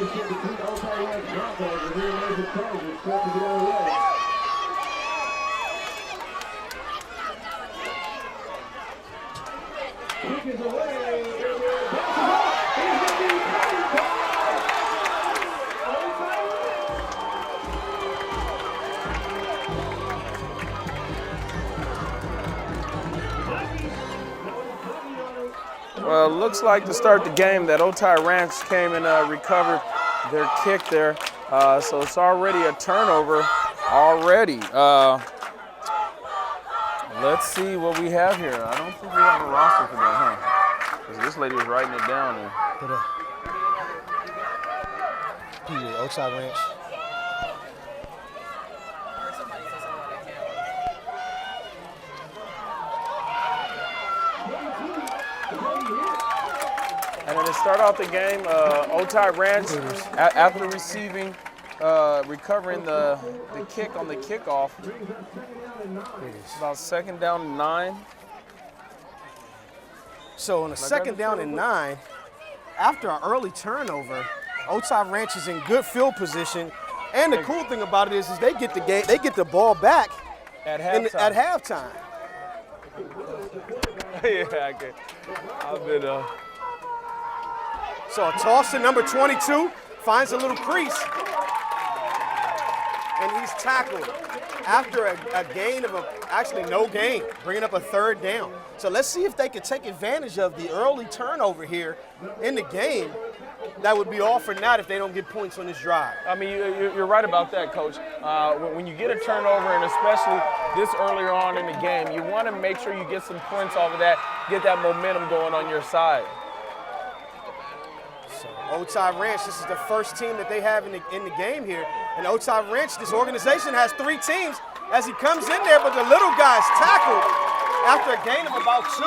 between the Otai Ranch Broncos and the American Chargers start to get out of the way. Kick is away. Well, it looks like to start the game that Otai Ranch came and recovered their kick there. So it's already a turnover already. Let's see what we have here. I don't think we have a roster for that, huh? Because this lady was writing it down there. Put a Otai Ranch. And then to start off the game, Otai Ranch, after recovering the kick on the kickoff, about 2nd down and 9. So on a 2nd down and 9, after an early turnover, Otai Ranch is in good field position. And the cool thing about it is they get the ball back at halftime. Yeah, I've been. So a toss to number 22, finds a little crease, and he's tackled after a gain of actually no gain, bringing up a 3rd down. So let's see if they can take advantage of the early turnover here in the game. That would be all for naught if they don't get points on this drive. I mean, you're right about that, Coach. When you get a turnover, and especially this earlier on in the game, you want to make sure you get some points off of that, get that momentum going on your side. So Otai Ranch, this is the first team that they have in the game here. And Otai Ranch, this organization has 3 teams as he comes in there, but the little guy's tackled after a gain of about 2,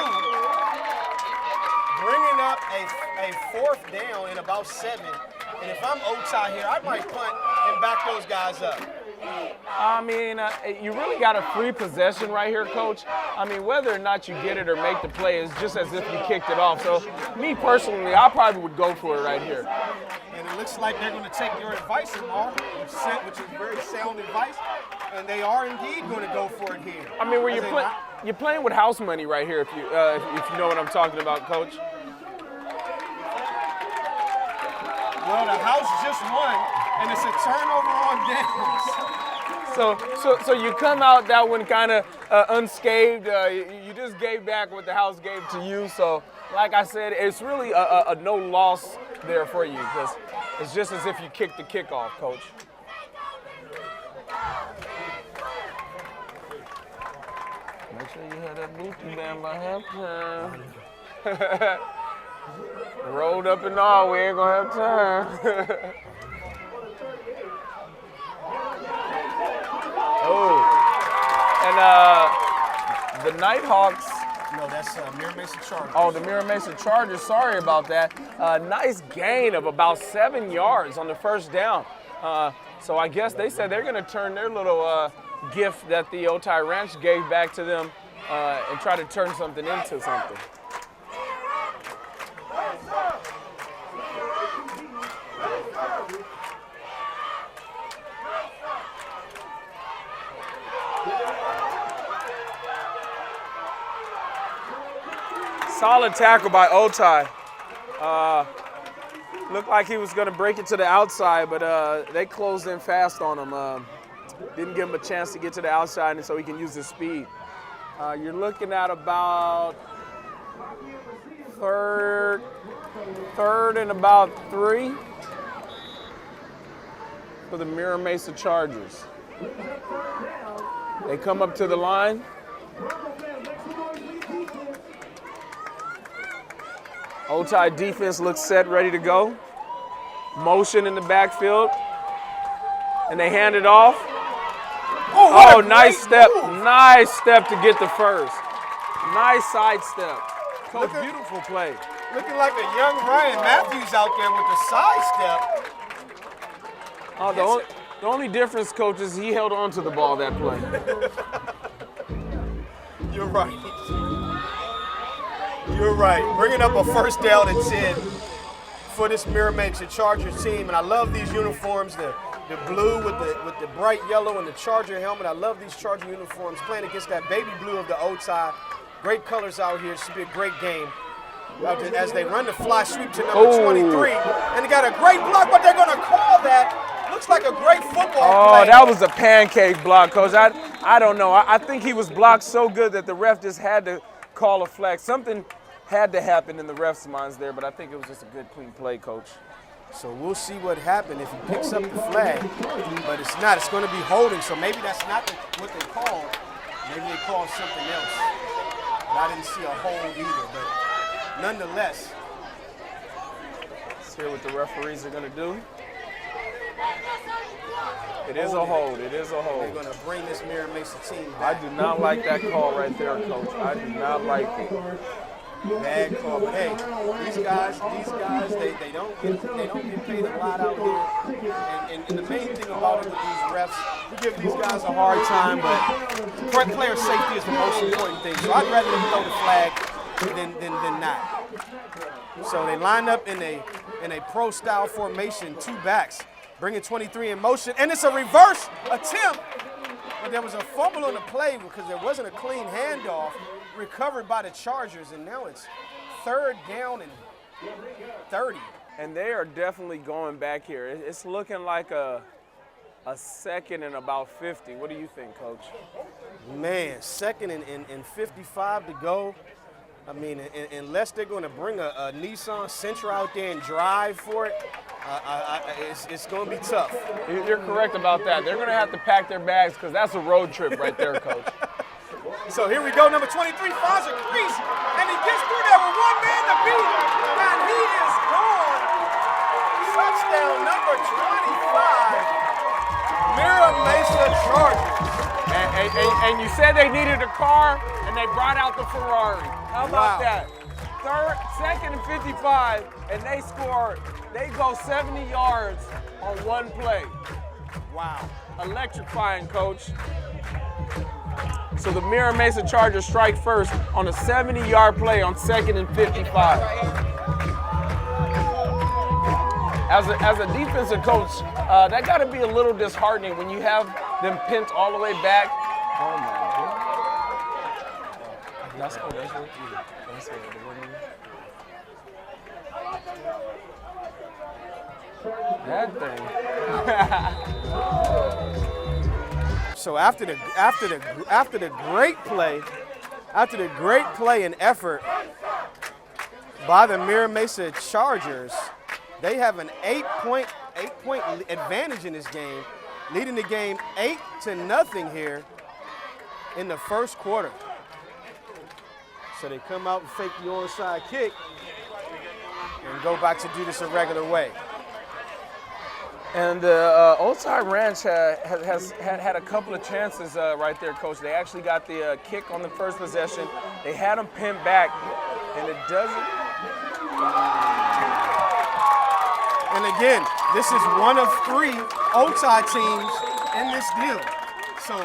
bringing up a 4th down and about 7. And if I'm Otai here, I might punt and back those guys up. I mean, you really got a free possession right here, Coach. I mean, whether or not you get it or make the play is just as if you kicked it off. So, me personally, I probably would go for it right here. And it looks like they're going to take your advice, Lamar, which is very sound advice, and they are indeed going to go for it here. I mean, you're playing with house money right here, if you know what I'm talking about, Coach. Well, the house just won, and it's a turnover on downs. So you come out that one kind of unscathed. You just gave back what the house gave to you. So, like I said, it's really a no loss there for you because it's just as if you kicked the kickoff, Coach. Make sure you have that booty band by halftime. Rolled up and all, we ain't gonna have time. Oh, and the Nighthawks. No, that's Mira Mesa Chargers. Oh, the Mira Mesa Chargers. Sorry about that. Nice gain of about 7 yards on the 1st down. So I guess they said they're gonna turn their little gift that the Otai Ranch gave back to them and try to turn something into something. Solid tackle by Otai. Looked like he was going to break it to the outside, but they closed in fast on him. Didn't give him a chance to get to the outside, and so he can use his speed. You're looking at about third and about 3 for the Mira Mesa Chargers. They come up to the line. Otai defense looks set, ready to go. Motion in the backfield. And they hand it off. Oh, nice step. Move. Nice step to get the first. Nice side step. Coach, beautiful play. Looking like a young Ryan Matthews out there with the side step. The only difference, Coach, is he held on to the ball that play. You're right. You're right. Bringing up a 1st down and 10 for this Mirror Mesa Chargers team, and I love these uniforms, the blue with the bright yellow and the Charger helmet. I love these Charger uniforms playing against that baby blue of the Otai. Great colors out here. It should be a great game. As they run the fly sweep to number 23, and they got a great block, but they're going to call that. Looks like a great football play. Oh, that was a pancake block, Coach. I don't know. I think he was blocked so good that the ref just had to call a flag. Something had to happen in the ref's minds there, but I think it was just a good, clean play, Coach. So we'll see what happens if he picks up the flag, but it's not. It's going to be holding, so maybe that's not what they called. Maybe they called something else. But I didn't see a hold either, but nonetheless. Let's hear what the referees are going to do. It is a hold. It is a hold. They're going to bring this Mirror Mesa team I back. do not like that call right there, Coach. I do not like it. Bad call. But hey, these guys, they don't get paid a lot out here. And the main thing about it with these refs, we give these guys a hard time, but player safety is the most important thing. So I'd rather them throw the flag than not. So they line up in a pro-style formation, 2 backs, bringing 23 in motion, and it's a reverse attempt. But there was a fumble on the play because there wasn't a clean handoff recovered by the Chargers, and now it's 3rd down and 30. And they are definitely going back here. It's looking like a 2nd and about 50. What do you think, Coach? Man, 2nd and 55 to go. I mean, unless they're going to bring a Nissan Sentra out there and drive for it, it's going to be tough. You're correct about that. They're going to have to pack their bags because that's a road trip right there, Coach. So here we go, number 23 finds a crease, and he gets through there with 1 man to beat, and he is gone. Touchdown number 25, Mirror Mesa Chargers. And you said they needed a car, and they brought out the Ferrari. How about that? 2nd and 55, and they score. They go 70 yards on 1 play. Wow. Electrifying, Coach. So the Mirror Mesa Chargers strike first on a 70-yard play on 2nd and 55. As a defensive coach, that got to be a little disheartening when you have them pinned all the way back. Oh my God. That's cool. That's what that thing. So after the great play and effort by the Mirror Mesa Chargers, they have an 8-point advantage in this game, leading the game 8-0 here in the 1st quarter. So they come out and fake the onside kick and go back to do this a regular way. And Otai Ranch has had a couple of chances right there, Coach. They actually got the kick on the first possession. They had them pinned back, and it doesn't. And again, this is one of 3 Otai teams in this deal. So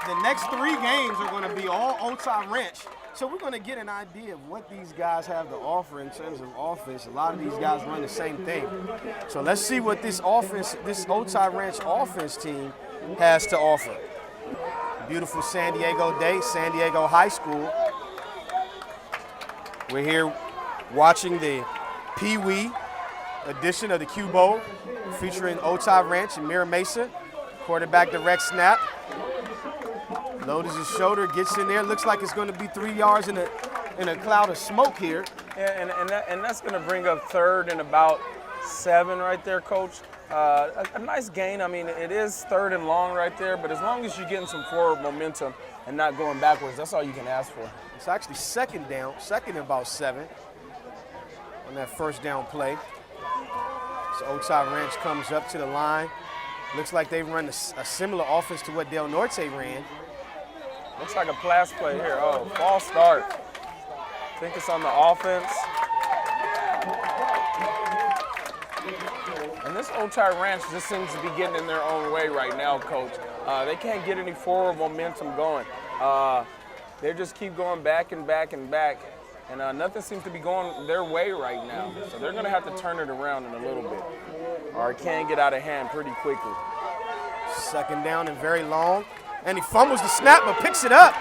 the next 3 games are going to be all Otai Ranch. So we're going to get an idea of what these guys have to offer in terms of offense. A lot of these guys run the same thing. So let's see what this Otai Ranch offense team has to offer. Beautiful San Diego day, San Diego High School. We're here watching the Pee Wee edition of the Q Bowl featuring Otai Ranch and Mirror Mesa. Quarterback direct snap. Loads his shoulder, gets in there. Looks like it's going to be 3 yards in a cloud of smoke here. Yeah, and that's going to bring up 3rd and about 7 right there, Coach. A nice gain. I mean, it is 3rd and long right there, but as long as you're getting some forward momentum and not going backwards, that's all you can ask for. It's actually 2nd down, 2nd and about 7 on that 1st down play. So Otai Ranch comes up to the line. Looks like they run a similar offense to what Del Norte ran. Looks like a pass play here. Oh, false start. I think it's on the offense. And this Otai Ranch just seems to be getting in their own way right now, Coach. They can't get any forward momentum going. They just keep going back and back and back. and nothing seems to be going their way right now. So they're going to have to turn it around in a little bit, or it can get out of hand pretty quickly. Second down and very long. And he fumbles the snap but picks it up.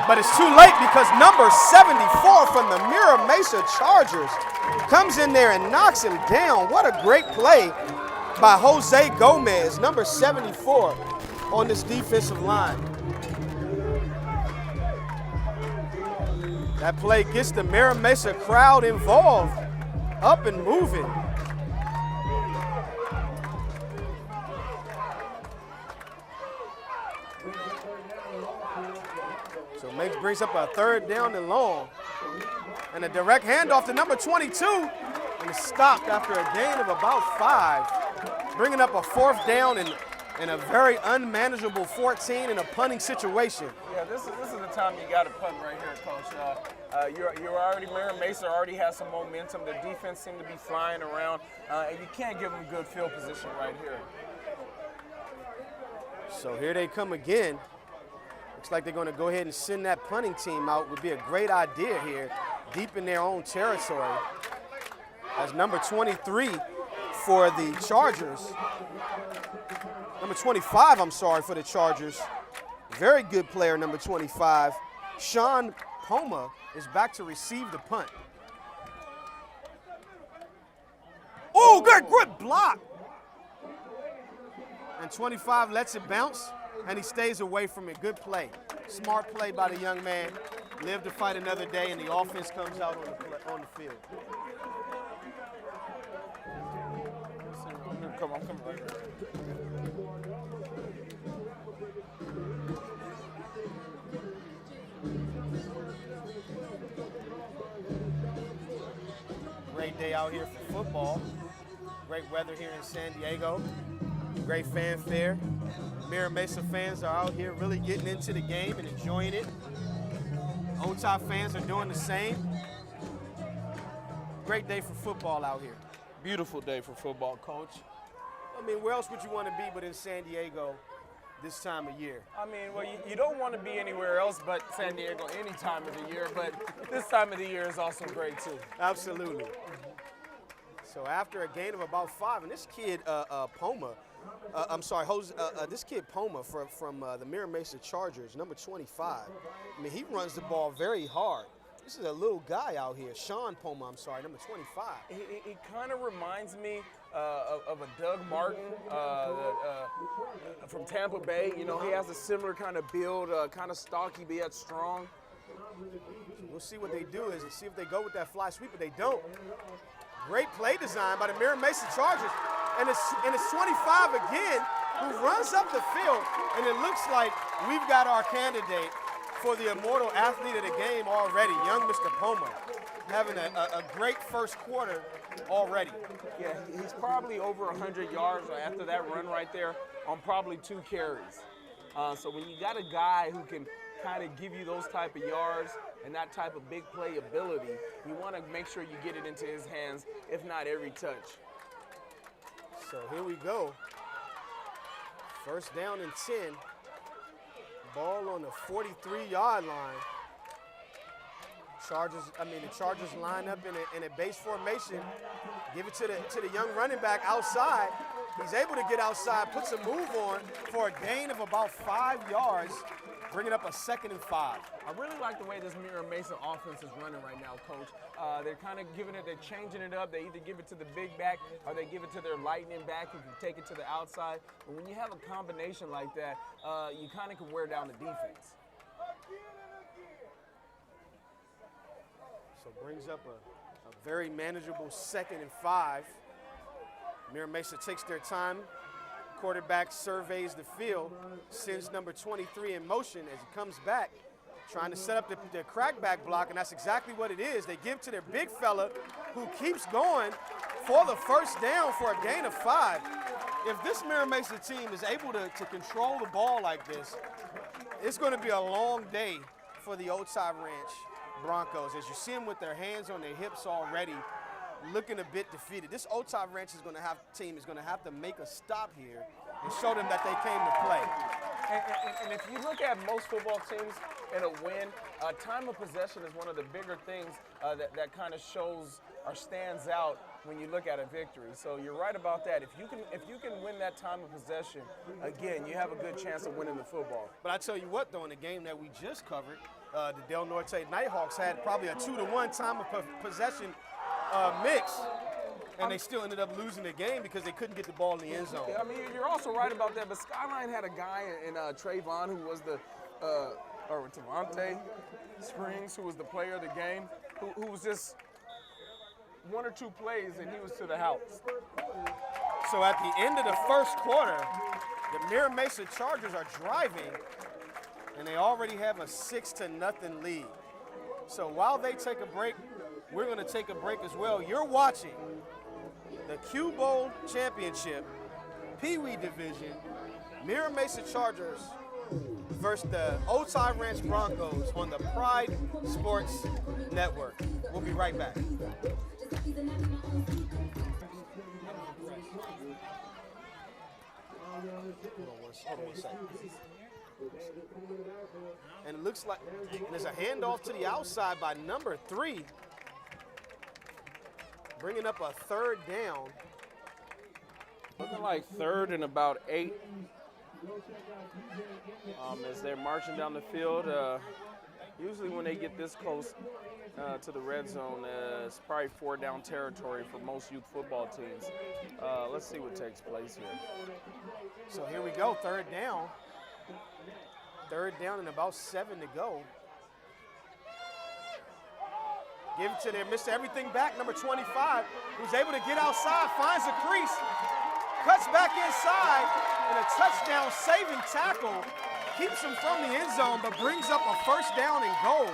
But it's too late because number 74 from the Mira Mesa Chargers comes in there and knocks him down. What a great play by Jose Gomez, number 74 on this defensive line. That play gets the Mira Mesa crowd involved, up and moving. So Meigs brings up a third down and long. And a direct handoff to number 22. And it's stopped after a gain of about 5. Bringing up a fourth down and a very unmanageable 14 in a punting situation. Yeah, this is the time you got to punt right here, Coach. You're already, Mira Mesa already has some momentum. The defense seemed to be flying around, and you can't give them good field position right here. So here they come again. Looks like they're going to go ahead and send that punting team out. Would be a great idea here, deep in their own territory. As number 23 for the Chargers. Number 25, I'm sorry, for the Chargers. Very good player, number 25. Sean Poma is back to receive the punt. Oh, good block. And 25 lets it bounce, and he stays away from it. Good play. Smart play by the young man. Live to fight another day, and the offense comes out on the field. I'm coming right here. Great day out here for football. Great weather here in San Diego. Great fanfare. Mira Mesa fans are out here really getting into the game and enjoying it. Otai fans are doing the same. Great day for football out here. Beautiful day for football, Coach. I mean, where else would you want to be but in San Diego this time of year? I mean, well, you don't want to be anywhere else but San Diego any time of the year, but this time of the year is also great too. Absolutely. So after a gain of about 5, and this kid Poma, this kid Poma from the Mira Mesa Chargers, number 25. I mean, he runs the ball very hard. This is a little guy out here, Sean Poma, I'm sorry, number 25. He kind of reminds me of a Doug Martin from Tampa Bay. You know, he has a similar kind of build, kind of stocky, but yet strong. We'll see what they do is see if they go with that fly sweep, but they don't. Great play design by the Mira Mesa Chargers. And it's 25 again, who runs up the field, and it looks like we've got our candidate for the immortal athlete of the game already, young Mr. Poma, having a great first quarter already. Yeah, he's probably over 100 yards after that run right there on probably 2 carries. So when you got a guy who can kind of give you those type of yards and that type of big play ability, you want to make sure you get it into his hands, if not every touch. So here we go. First down and 10. Ball on the 43-yard line. The Chargers line up in a base formation. Give it to the young running back outside. He's able to get outside, puts a move on for a gain of about 5 yards, bringing up a 2nd and 5. I really like the way this Mira Mesa offense is running right now, Coach. They're kind of they're changing it up. They either give it to the big back or they give it to their lightning back who can take it to the outside. But when you have a combination like that, you kind of can wear down the defense. So brings up a very manageable 2nd and 5. Mira Mesa takes their time. Quarterback surveys the field, sends number 23 in motion as he comes back, trying to set up the crackback block, and that's exactly what it is. They give to their big fella who keeps going for the first down for a gain of 5. If this Mira Mesa team is able to control the ball like this, it's going to be a long day for the Otai Ranch Broncos. As you see them with their hands on their hips already, looking a bit defeated. This Otai Ranch team is going to have to make a stop here and show them that they came to play. And if you look at most football teams, in a win. Time of possession is one of the bigger things that kind of shows or stands out when you look at a victory. So you're right about that. If you can win that time of possession, again, you have a good chance of winning the football. But I tell you what, though, in the game that we just covered, the Del Norte Nighthawks had probably a 2-to-1 time of possession mix, and they still ended up losing the game because they couldn't get the ball in the end zone. I mean, you're also right about that, but Skyline had a guy in Trayvon who was or Tavante Springs, who was the player of the game, who was just one or two plays and he was to the house. So at the end of the first quarter, the Mira Mesa Chargers are driving, and they already have a 6-0 lead. So while they take a break, we're going to take a break as well. You're watching the Q Bowl Championship, Pee Wee Division, Mira Mesa Chargers versus the Otai Ranch Broncos on the Pride Sports Network. We'll be right back. Hold on one second. And it looks like there's a handoff to the outside by number 3, bringing up a third down. Looking like 3rd and about 8 as they're marching down the field. Usually when they get this close to the red zone, it's probably 4-down territory for most youth football teams. Let's see what takes place here. So here we go, 3rd down. 3rd down and about 7 to go. Give it to their Mr. Everything back, number 25, who's able to get outside, finds a crease, cuts back inside, and a touchdown saving tackle keeps him from the end zone, but brings up a 1st down and goal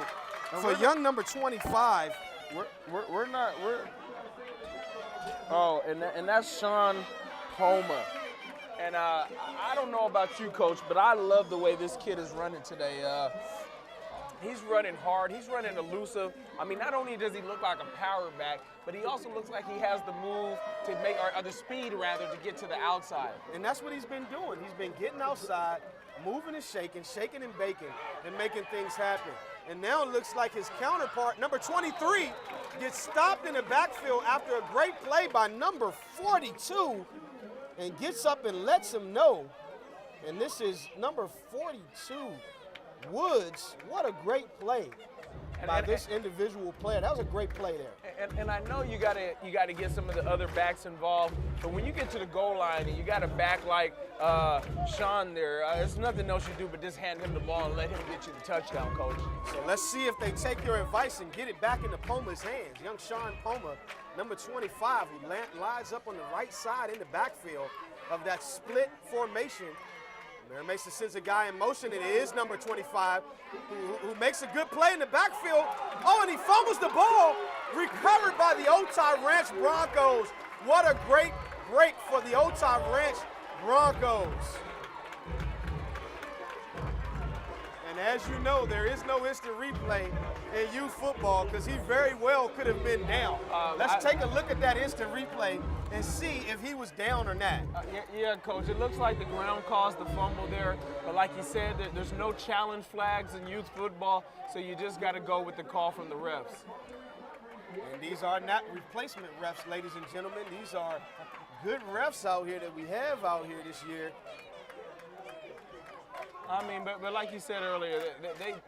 for young number 25. And that's Sean Poma. And I don't know about you, Coach, but I love the way this kid is running today. He's running hard. He's running elusive. I mean, not only does he look like a power back, but he also looks like he has the move to make, or the speed rather, to get to the outside. And that's what he's been doing. He's been getting outside, moving and shaking and baking, and making things happen. And now it looks like his counterpart, number 23, gets stopped in the backfield after a great play by number 42, and gets up and lets him know. And this is number 42, Woods. What a great play by this individual player. That was a great play there. And I know you gotta get some of the other backs involved, but when you get to the goal line and you got a back like Sean there, there's nothing else you do but just hand him the ball and let him get you the touchdown, Coach. So let's see if they take your advice and get it back into Poma's hands. Young Sean Poma, number 25, who lines up on the right side in the backfield of that split formation. Mira Mesa sends a guy in motion, and it is number 25 who makes a good play in the backfield. Oh, and he fumbles the ball, recovered by the Otai Ranch Broncos. What a great break for the Otai Ranch Broncos. And as you know, there is no instant replay in youth football because he very well could have been down. Let's take a look at that instant replay and see if he was down or not. Yeah, Coach, it looks like the ground caused the fumble there, but like you said, there's no challenge flags in youth football, so you just got to go with the call from the refs. And these are not replacement refs, ladies and gentlemen. These are good refs out here that we have out here this year. I mean, but like you said earlier,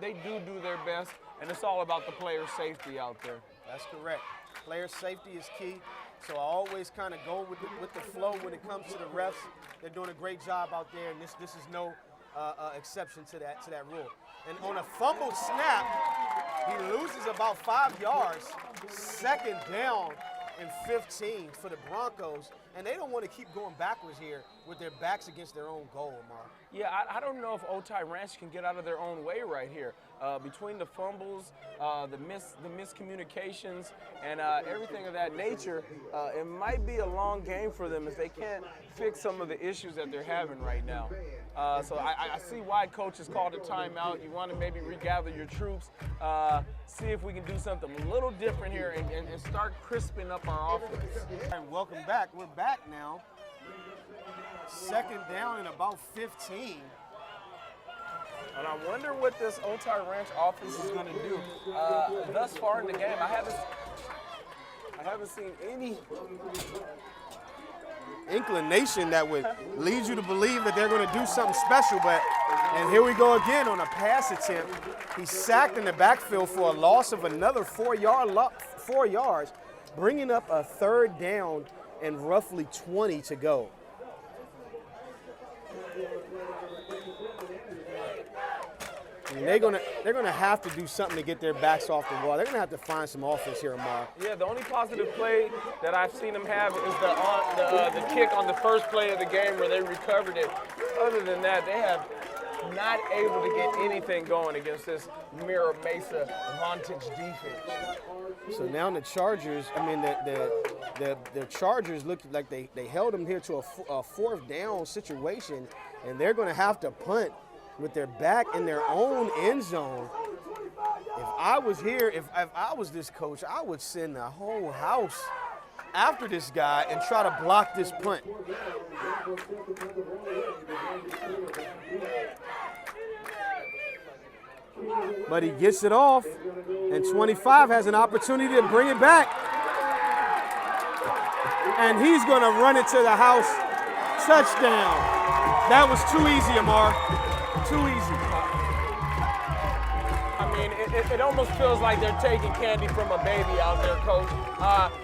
they do their best, and it's all about the player safety out there. That's correct. Player safety is key, so I always kind of go with the flow when it comes to the refs. They're doing a great job out there, and this is no exception to that rule. And on a fumble snap, he loses about 5 yards. 2nd down and 15 for the Broncos, and they don't want to keep going backwards here with their backs against their own goal, Mark. Yeah, I don't know if Otai Ranch can get out of their own way right here. Between the fumbles, the miscommunications, and everything of that nature, it might be a long game for them if they can't fix some of the issues that they're having right now. So I see why Coach has called a timeout. You want to maybe regather your troops, see if we can do something a little different here and start crisping up our offense. And welcome back. We're back now. 2nd down and about 15. And I wonder what this Otai Ranch offense is going to do. Thus far in the game, I haven't seen any inclination that would lead you to believe that they're going to do something special. And here we go again on a pass attempt. He's sacked in the backfield for a loss of another 4 yards, bringing up a third down and roughly 20 to go. And they're gonna have to do something to get their backs off the wall. They're gonna have to find some offense here tomorrow. Yeah, the only positive play that I've seen them have is the kick on the first play of the game where they recovered it. Other than that, they have not able to get anything going against this Mira Mesa Vantage defense. So now the Chargers, the Chargers looked like they held them here to a fourth down situation, and they're going to have to punt with their back in their own end zone. If I was here, if I was this coach, I would send the whole house after this guy and try to block this punt. But he gets it off, and 25 has an opportunity to bring it back. And he's going to run it to the house. Touchdown. That was too easy, Amar. Too easy. I mean, it almost feels like they're taking candy from a baby out there, Coach.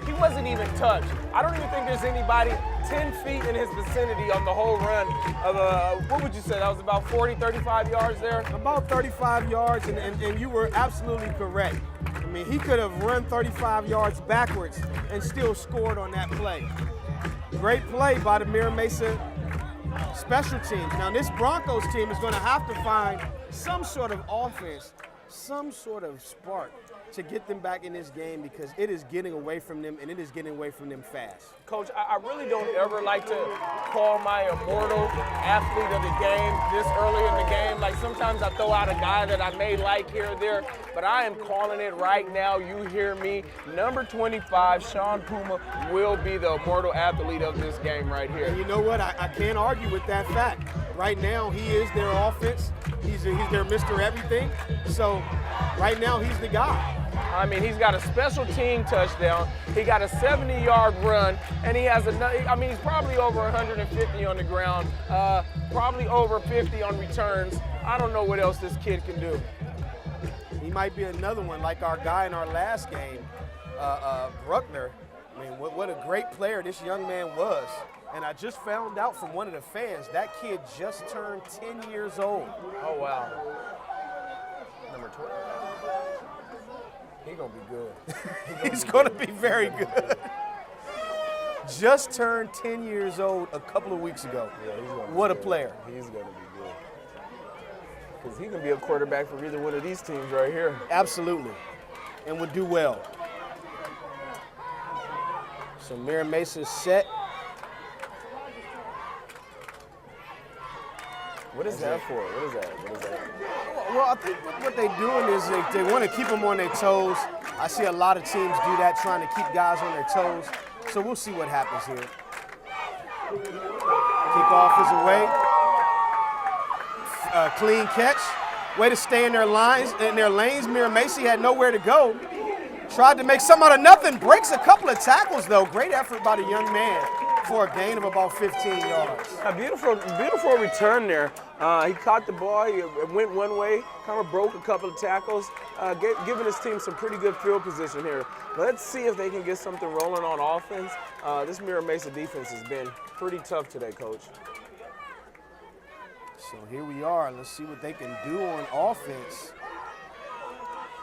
He wasn't even touched. I don't even think there's anybody 10 feet in his vicinity on the whole run of, what would you say, that was about 40, 35 yards there? About 35 yards, and you were absolutely correct. I mean, he could have run 35 yards backwards and still scored on that play. Great play by the Mira Mesa special teams. Now, this Broncos team is going to have to find some sort of offense, some sort of spark to get them back in this game, because it is getting away from them, and it is getting away from them fast. Coach, I really don't ever like to call my immortal athlete of the game this early in the game. Like, sometimes I throw out a guy that I may like here or there, but I am calling it right now. You hear me. Number 25, Sean Puma, will be the immortal athlete of this game right here. And you know what? I can't argue with that fact. Right now, he is their offense. He's their Mr. Everything. So right now, he's the guy. I mean, he's got a special team touchdown. He got a 70-yard run, and he has another. I mean, he's probably over 150 on the ground, probably over 50 on returns. I don't know what else this kid can do. He might be another one like our guy in our last game, Bruckner. I mean, what a great player this young man was. And I just found out from one of the fans, that kid just turned 10 years old. Oh, wow. Number 12. He's going to be good. He's going to be very good. Just turned 10 years old a couple of weeks ago. Yeah, he's gonna what be a good. player. He's going to be good. Because he can be a quarterback for either one of these teams right here. Absolutely. And would do well. So Mira Mesa set. What is that for? What is that? Well, I think what they're doing is they want to keep them on their toes. I see a lot of teams do that, trying to keep guys on their toes. So we'll see what happens here. Kickoff is away. Clean catch. Way to stay in their lanes. Mira Mesa had nowhere to go. Tried to make some out of nothing. Breaks a couple of tackles, though. Great effort by the young man for a gain of about 15 yards. A beautiful return there. He caught the ball, it went one way, kind of broke a couple of tackles, giving his team some pretty good field position here. Let's see if they can get something rolling on offense. This Mira Mesa defense has been pretty tough today, Coach. So here we are. Let's see what they can do on offense.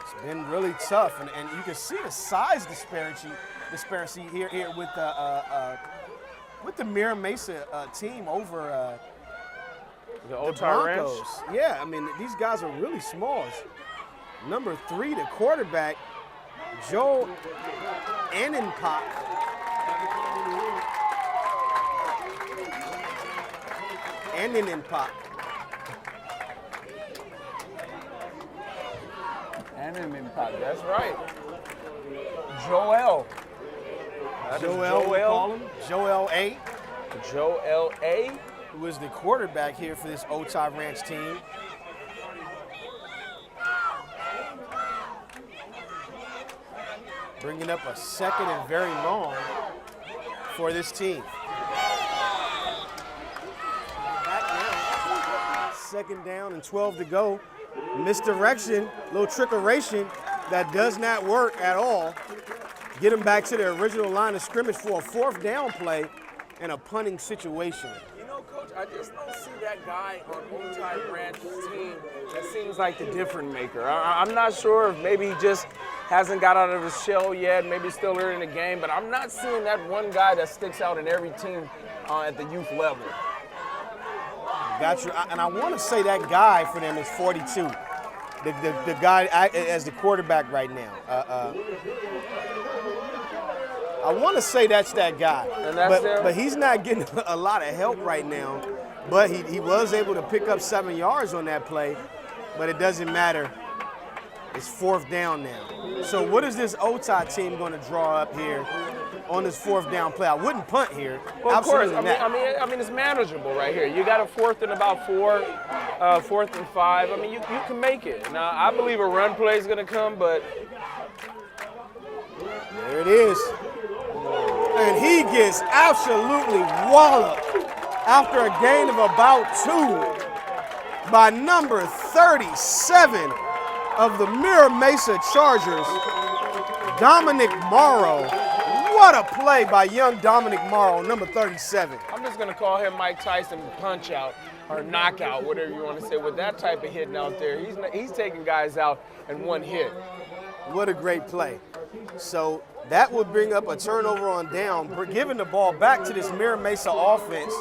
It's been really tough, and you can see the size disparity here with the Mira Mesa team over the Otai Ranch. Yeah, I mean, these guys are really small. Number 3, the quarterback, Joe Annenpach. That's right. Joel. Joel A. Joel A. Who is the quarterback here for this Otai Ranch team. bringing up a second and very long for this team. Back now, second down and 12 to go. Misdirection, little trickeration that does not work at all. Get them back to their original line of scrimmage for a fourth down play in a punting situation. You know, Coach, I just don't see that guy on Otai Ranch's team that seems like the difference maker. I'm not sure if maybe he just hasn't got out of his shell yet, maybe still early in the game, but I'm not seeing that one guy that sticks out in every team at the youth level. Got you. And I want to say that guy for them is 42. The guy as the quarterback right now. I want to say that's that guy. And that's but he's not getting a lot of help right now. But he was able to pick up 7 yards on that play. But it doesn't matter. It's fourth down now. So what is this Otai team going to draw up here on this fourth down play? I wouldn't punt here. Well, of course. Absolutely not. I mean, it's manageable right here. You got a fourth and about 4, fourth and 5. I mean, you can make it. Now, I believe a run play is going to come, but there it is. And he gets absolutely walloped after a gain of about 2 by number 37 of the Mira Mesa Chargers, Dominic Morrow. What a play by young Dominic Morrow, number 37. I'm just going to call him Mike Tyson punch out or knockout, whatever you want to say. With that type of hitting out there, he's taking guys out in one hit. What a great play. So that would bring up a turnover on down, giving the ball back to this Mira Mesa offense.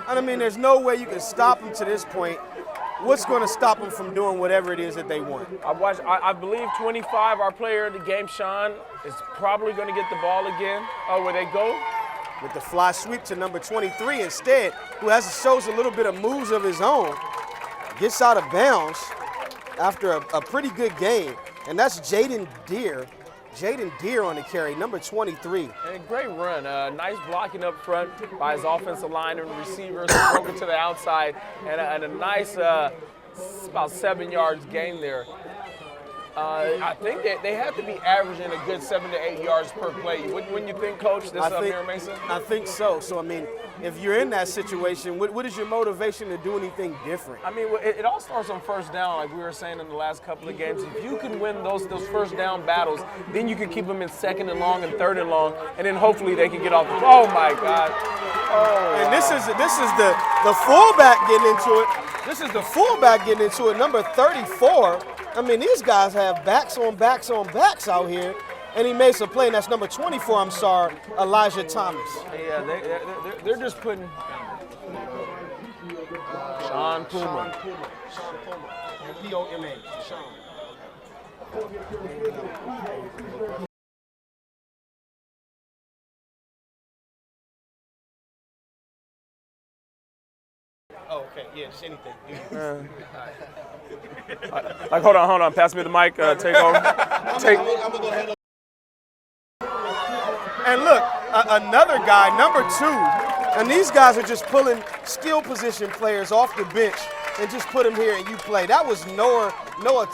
And I mean, there's no way you can stop them to this point. What's going to stop them from doing whatever it is that they want? I believe 25, our player of the game, Sean, is probably going to get the ball again. Oh, where they go? With the fly sweep to number 23 instead, who shows a little bit of moves of his own. Gets out of bounds after a pretty good game. And that's Jaden Deere. Jaden Deere on the carry, number 23. And a great run. Nice blocking up front by his offensive line and receivers. Broke it to the outside. And a nice about 7 yards gain there. I think that they have to be averaging a good 7 to 8 yards per play. Wouldn't you think, Coach, this Mira Mesa? I think so. So, I mean, if you're in that situation, what is your motivation to do anything different? I mean, it all starts on first down, like we were saying in the last couple of games. If you can win those first down battles, then you can keep them in second and long and third and long, and then hopefully they can get off the – oh, my God. Oh, and this is the fullback getting into it. This is the fullback getting into it, number 34. I mean, these guys have backs on backs on backs out here, and he makes a play, and that's number 24, I'm sorry, Elijah Thomas. Yeah, they're just putting Sean Puma. P-O-M-A, Sean. Oh, okay, yes, anything. Like, hold on. Pass me the mic. Take over. I'm gonna go ahead. And look, another guy, number 2, and these guys are just pulling skill position players off the bench and just put them here and you play. That was Noah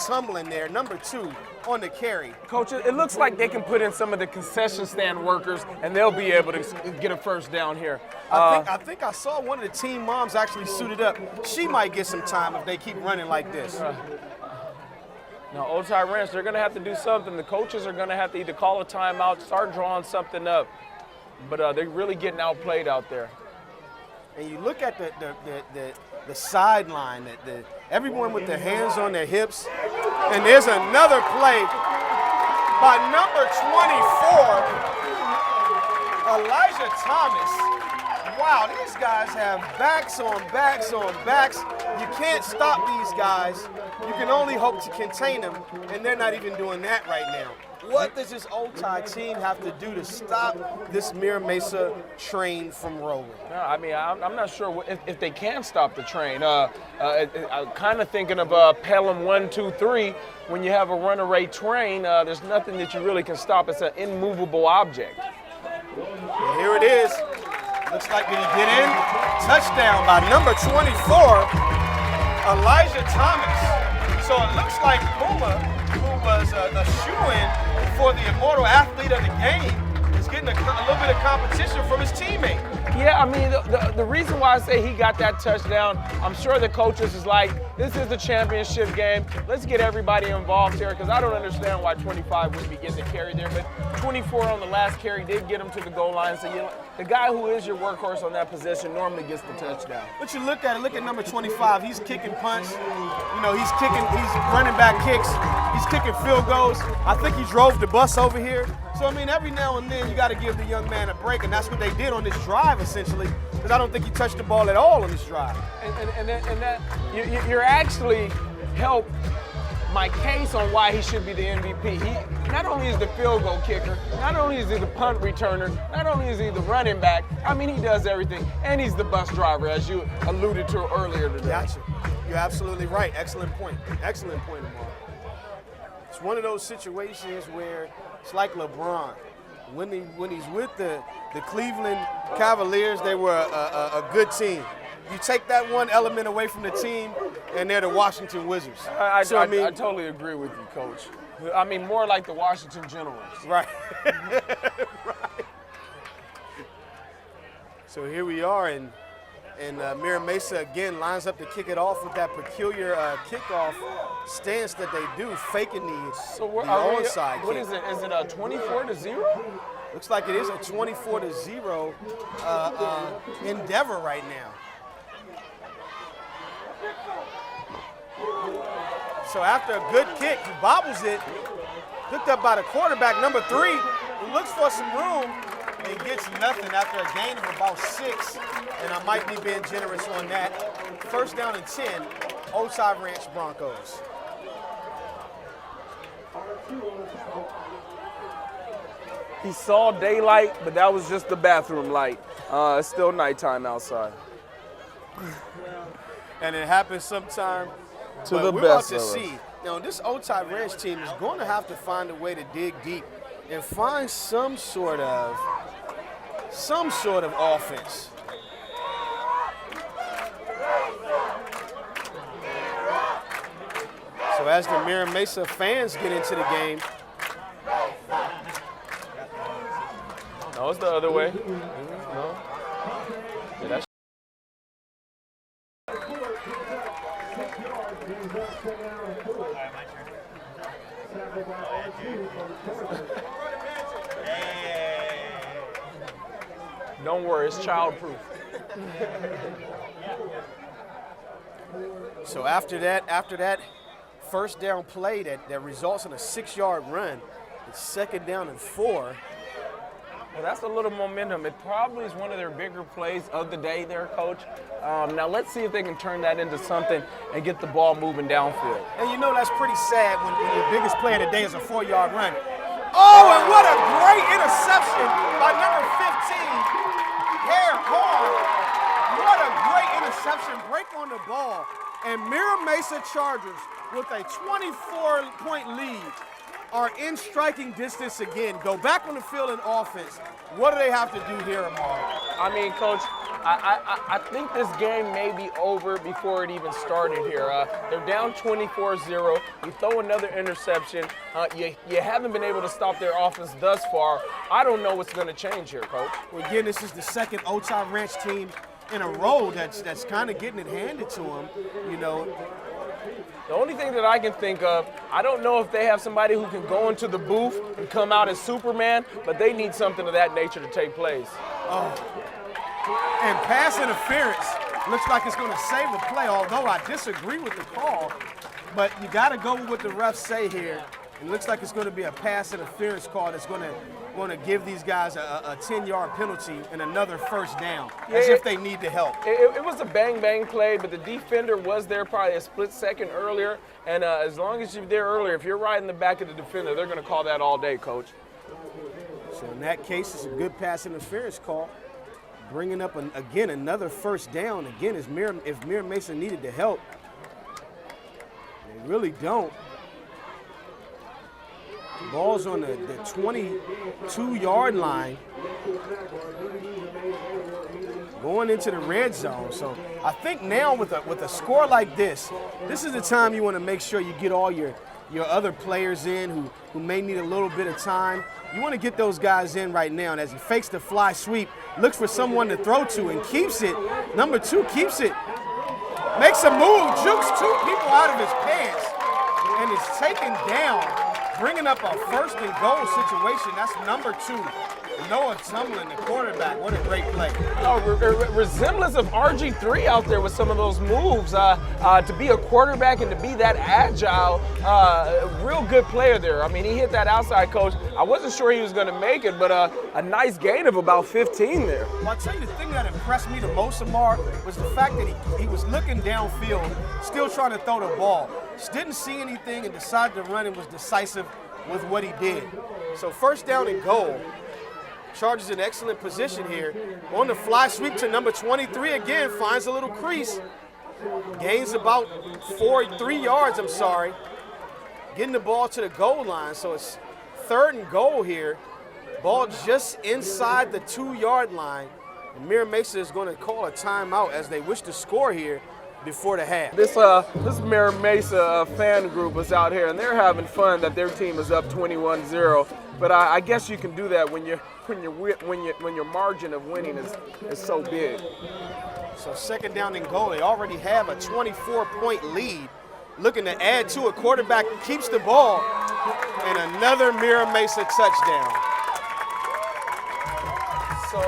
Tumbling there, number 2 on the carry. Coach, it looks like they can put in some of the concession stand workers and they'll be able to get a first down here. I think I saw one of the team moms actually suited up. She might get some time if they keep running like this. Now, Otai Ranch, they're going to have to do something. The coaches are going to have to either call a timeout, start drawing something up. But they're really getting outplayed out there. And you look at the sideline, everyone with their hands on their hips. And there's another play by number 24, Elijah Thomas. Wow, these guys have backs on backs on backs. You can't stop these guys. You can only hope to contain them, and they're not even doing that right now. What does this Otai team have to do to stop this Mira Mesa train from rolling? No, I mean, I'm not sure if they can stop the train. I'm kind of thinking of Pelham 1, 2, 3. When you have a runaway train, there's nothing that you really can stop. It's an immovable object. And here it is. Looks like did he get in? Touchdown by number 24, Elijah Thomas. So it looks like Puma, who was a shoo-in for the immortal athlete of the game, is getting a little bit of competition from his teammate. Yeah, I mean, the reason why I say he got that touchdown, I'm sure the coaches is like, this is the championship game. Let's get everybody involved here, because I don't understand why 25 would be getting the carry there. But 24 on the last carry did get him to the goal line. So the guy who is your workhorse on that position normally gets the touchdown. But you look at number 25. He's kicking punts. You know, he's running back kicks. He's kicking field goals. I think he drove the bus over here. So, I mean, every now and then you got to give the young man a break, and that's what they did on this drive, essentially, because I don't think he touched the ball at all on this drive. And that you're actually helped my case on why he should be the MVP. He not only is the field goal kicker, not only is he the punt returner, not only is he the running back, I mean, he does everything, and he's the bus driver, as you alluded to earlier today. Gotcha. You're absolutely right. Excellent point. Excellent point, Amar. It's one of those situations where it's like LeBron. When he's with the Cleveland Cavaliers, they were a good team. You take that one element away from the team, and they're the Washington Wizards. I totally agree with you, Coach. I mean, more like the Washington Generals. Right. Right. So here we are, and Mira Mesa again lines up to kick it off with that peculiar kickoff stance that they do, faking the onside kick. What is it? Is it a 24-0? Looks like it is a 24-0 endeavor right now. So after a good kick, he bobbles it, picked up by the quarterback, number 3, who looks for some room and gets nothing after a gain of about 6. And I might be being generous on that. First down and 10, Otai Ranch Broncos. He saw daylight, but that was just the bathroom light. It's still nighttime outside. And it happens sometime. To the we're best about to of see. Now, this Otai Ranch team is going to have to find a way to dig deep and find some sort of offense. So as the Mira Mesa fans get into the game. No, it's the other way. No. Yeah, that's Don't worry, it's childproof. So after that first down play that results in a 6-yard run, it's second down and 4. Well, that's a little momentum. It probably is one of their bigger plays of the day there, Coach. Now let's see if they can turn that into something and get the ball moving downfield. And you know that's pretty sad when your biggest play of the day is a 4-yard run. Oh, and what a great interception by number 15, Hare Hall. What a great interception, break on the ball. And Mira Mesa Chargers, with a 24-point lead, are in striking distance again. Go back on the field in offense. What do they have to do here, Amar? I mean, Coach, I think this game may be over before it even started here. They're down 24-0. You throw another interception. You haven't been able to stop their offense thus far. I don't know what's going to change here, Coach. Well, again, this is the second Otai Ranch team in a row that's kind of getting it handed to them, you know. The only thing that I can think of, I don't know if they have somebody who can go into the booth and come out as Superman, but they need something of that nature to take place. Oh. And pass interference looks like it's going to save the play, although I disagree with the call. But you got to go with what the refs say here. It looks like it's going to be a pass interference call that's going to give these guys a 10-yard penalty and another first down, as if they need the help. It was a bang-bang play, but the defender was there probably a split second earlier. And as long as you're there earlier, if you're right in the back of the defender, they're going to call that all day, Coach. So in that case, it's a good pass interference call. Bringing up, again, another first down. Again, if Mira Mesa needed the help, they really don't. Ball's on the 22-yard line. going into the red zone. So I think now with a score like this is the time you want to make sure you get all your other players in who may need a little bit of time. You want to get those guys in right now. And as he fakes the fly sweep, looks for someone to throw to and keeps it. Number 2 keeps it, makes a move, jukes 2 people out of his pants, and is taken down, bringing up a first and goal situation. That's number 2. Noah Tumlin, the quarterback. What a great play. Resemblance of RG3 out there with some of those moves. To be a quarterback and to be that agile, real good player there. I mean, he hit that outside, Coach. I wasn't sure he was going to make it, but a nice gain of about 15 there. Well, I'll tell you the thing that impressed me the most, Amar, was the fact that he was looking downfield, still trying to throw the ball. Just didn't see anything and decided to run and was decisive with what he did. So first down and goal. Chargers in excellent position here. On the fly sweep to number 23 again, finds a little crease. Gains about 3 yards, Getting the ball to the goal line, so it's 3rd and goal here. Ball just inside the 2-yard line. And Mira Mesa is going to call a timeout as they wish to score here before the half. This Mira Mesa fan group is out here, and they're having fun that their team is up 21-0. But I guess you can do that when your margin of winning is so big. So 2nd down and goal. They already have a 24-point lead. Looking to add to it. Quarterback keeps the ball, and another Mira Mesa touchdown. So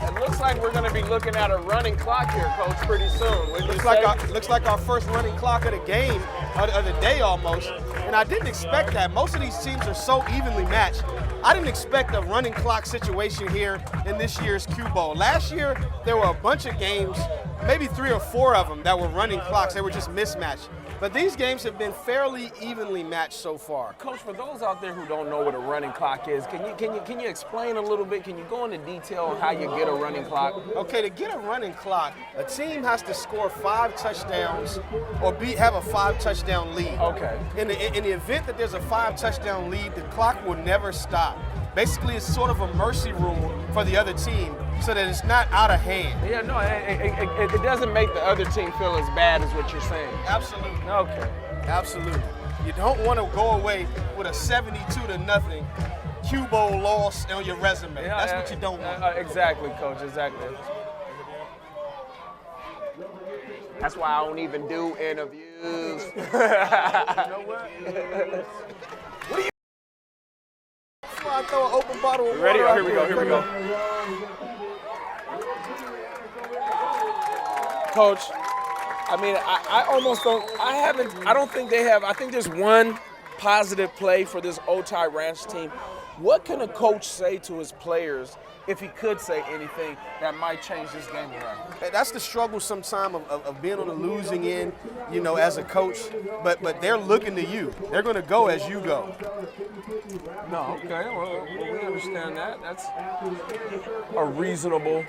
it looks like we're going to be looking at a running clock here, Coach, pretty soon. Looks like our first running clock of the game, of the day almost. And I didn't expect that. Most of these teams are so evenly matched. I didn't expect a running clock situation here in this year's Q Bowl. Last year, there were a bunch of games, maybe 3 or 4 of them that were running clocks. They were just mismatched. But these games have been fairly evenly matched so far. Coach, for those out there who don't know what a running clock is, can you explain a little bit? Can you go into detail on how you get a running clock? Okay, to get a running clock, a team has to score 5 touchdowns or have a 5-touchdown lead. Okay. In the event that there's a 5-touchdown lead, the clock will never stop. Basically, it's sort of a mercy rule for the other team so that it's not out of hand. Yeah, no, it doesn't make the other team feel as bad as what you're saying. Absolutely. Okay. Absolutely. You don't want to go away with a 72-0 Q Bowl loss on your resume. Yeah, That's what you don't want. Exactly, Coach, exactly. That's why I don't even do interviews. You know what? What do you? I throw an open bottle of Ready? water. Oh, here we go. Coach, I mean, I don't think they have. I think there's one positive play for this Otai Ranch team. What can a coach say to his players, if he could say anything, that might change this game around? That's the struggle sometimes of being on the losing end, as a coach. But they're looking to you. They're going to go as you go. No, okay. Well, we understand that. That's a reasonable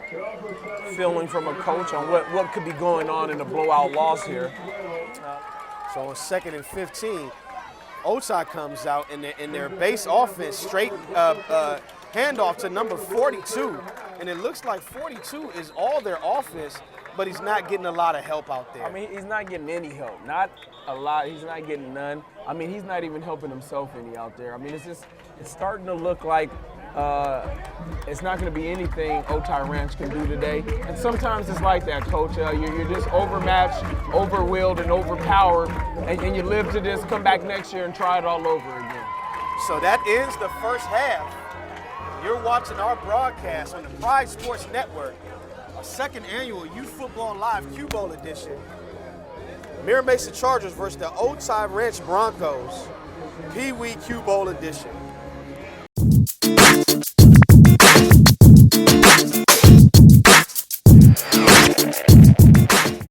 feeling from a coach on what could be going on in a blowout loss here. So on 2nd and 15, Otai comes out in their base offense, straight handoff to number 42. And it looks like 42 is all their offense, but he's not getting a lot of help out there. I mean, he's not getting any help. Not a lot. He's not getting none. I mean, he's not even helping himself any out there. I mean, it's starting to look like it's not going to be anything Otai Ranch can do today. And sometimes it's like that, Coach. You're just overmatched, overwhelmed, and overpowered, and you live to this, come back next year and try it all over again. So that ends the first half. You're watching our broadcast on the Pride Sports Network, our 2nd annual Youth Football Live Q Bowl edition. Mira Mesa Chargers versus the Otai Ranch Broncos, Pee Wee Q Bowl edition.